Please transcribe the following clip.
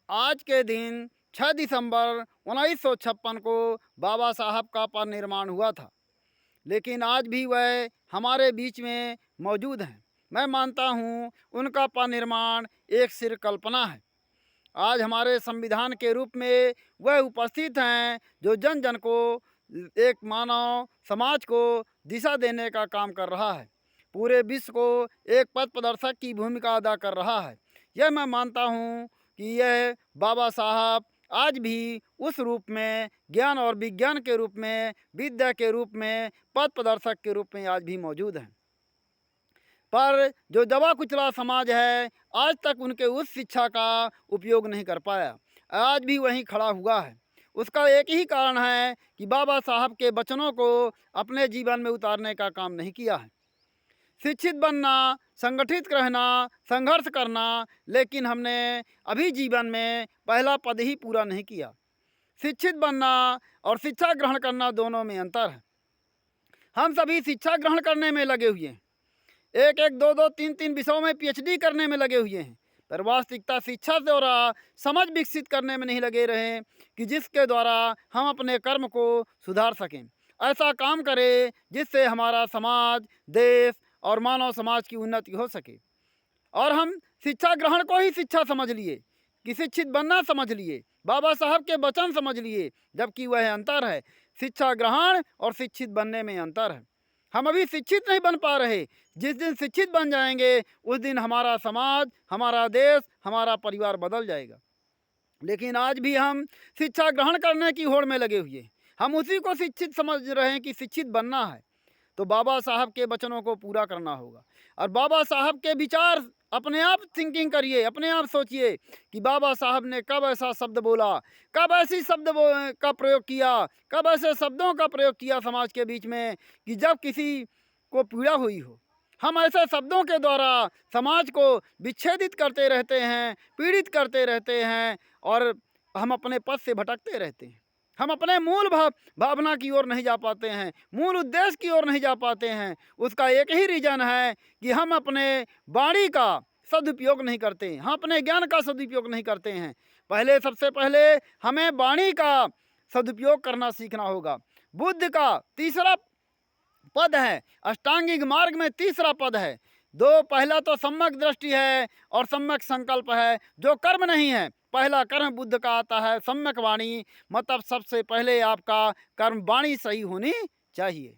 आज के दिन 6 दिसंबर 1956 को बाबा साहब का परिनिर्वाण हुआ था, लेकिन आज भी वह हमारे बीच में मौजूद हैं। मैं मानता हूँ उनका परिनिर्वाण एक सिर्फ कल्पना है। आज हमारे संविधान के रूप में वह उपस्थित हैं, जो जन जन को, एक मानव समाज को दिशा देने का काम कर रहा है, पूरे विश्व को एक पथ प्रदर्शक की भूमिका अदा कर रहा है। यह मैं मानता हूँ कि यह बाबा साहब आज भी उस रूप में, ज्ञान और विज्ञान के रूप में, विद्या के रूप में, पथ प्रदर्शक के रूप में आज भी मौजूद हैं। पर जो दबा कुचला समाज है, आज तक उनके उस शिक्षा का उपयोग नहीं कर पाया, आज भी वहीं खड़ा हुआ है। उसका एक ही कारण है कि बाबा साहब के वचनों को अपने जीवन में उतारने का काम नहीं किया है। शिक्षित बनना, संगठित रहना, संघर्ष करना, लेकिन हमने अभी जीवन में पहला पद ही पूरा नहीं किया। शिक्षित बनना और शिक्षा ग्रहण करना दोनों में अंतर है। हम सभी शिक्षा ग्रहण करने में लगे हुए हैं, एक एक, दो दो, तीन तीन विषयों में पीएचडी करने में लगे हुए हैं, पर वास्तविकता शिक्षा द्वारा समझ विकसित करने में नहीं लगे रहे कि जिसके द्वारा हम अपने कर्म को सुधार सकें। ऐसा काम करें जिससे हमारा समाज, देश और मानव समाज की उन्नति हो सके। और हम शिक्षा ग्रहण को ही शिक्षा समझ लिए कि शिक्षित बनना समझ लिए, बाबा साहब के वचन समझ लिए, जबकि वह अंतर है। शिक्षा ग्रहण और शिक्षित बनने में अंतर है। हम अभी शिक्षित नहीं बन पा रहे। जिस दिन शिक्षित बन जाएंगे, उस दिन हमारा समाज, हमारा देश, हमारा परिवार बदल जाएगा। लेकिन आज भी हम शिक्षा ग्रहण करने की होड़ में लगे हुए हैं। हम उसी को शिक्षित समझ रहे हैं कि शिक्षित बनना है तो बाबा साहब के वचनों को पूरा करना होगा। और बाबा साहब के विचार अपने आप थिंकिंग करिए, अपने आप सोचिए कि बाबा साहब ने कब ऐसा शब्द बोला, कब ऐसी का प्रयोग किया, कब ऐसे शब्दों का प्रयोग किया समाज के बीच में कि जब किसी को पीड़ा हुई हो। हम ऐसे शब्दों के द्वारा समाज को विच्छेदित करते रहते हैं, पीड़ित करते रहते हैं, और हम अपने पथ से भटकते रहते हैं। हम अपने मूल भावना की ओर नहीं जा पाते हैं, मूल उद्देश्य की ओर नहीं जा पाते हैं। उसका एक ही रीज़न है कि हम अपने वाणी का सदुपयोग नहीं करते हैं, हम अपने ज्ञान का सदुपयोग नहीं करते हैं। सबसे पहले हमें वाणी का सदुपयोग करना सीखना होगा। बुद्ध का तीसरा पद है, अष्टांगिक मार्ग में तीसरा पद है। पहला तो सम्यक दृष्टि है और सम्यक संकल्प है, जो कर्म नहीं है। पहला कर्म बुद्ध का आता है सम्यक वाणी, मतलब सबसे पहले आपका कर्म वाणी सही होनी चाहिए।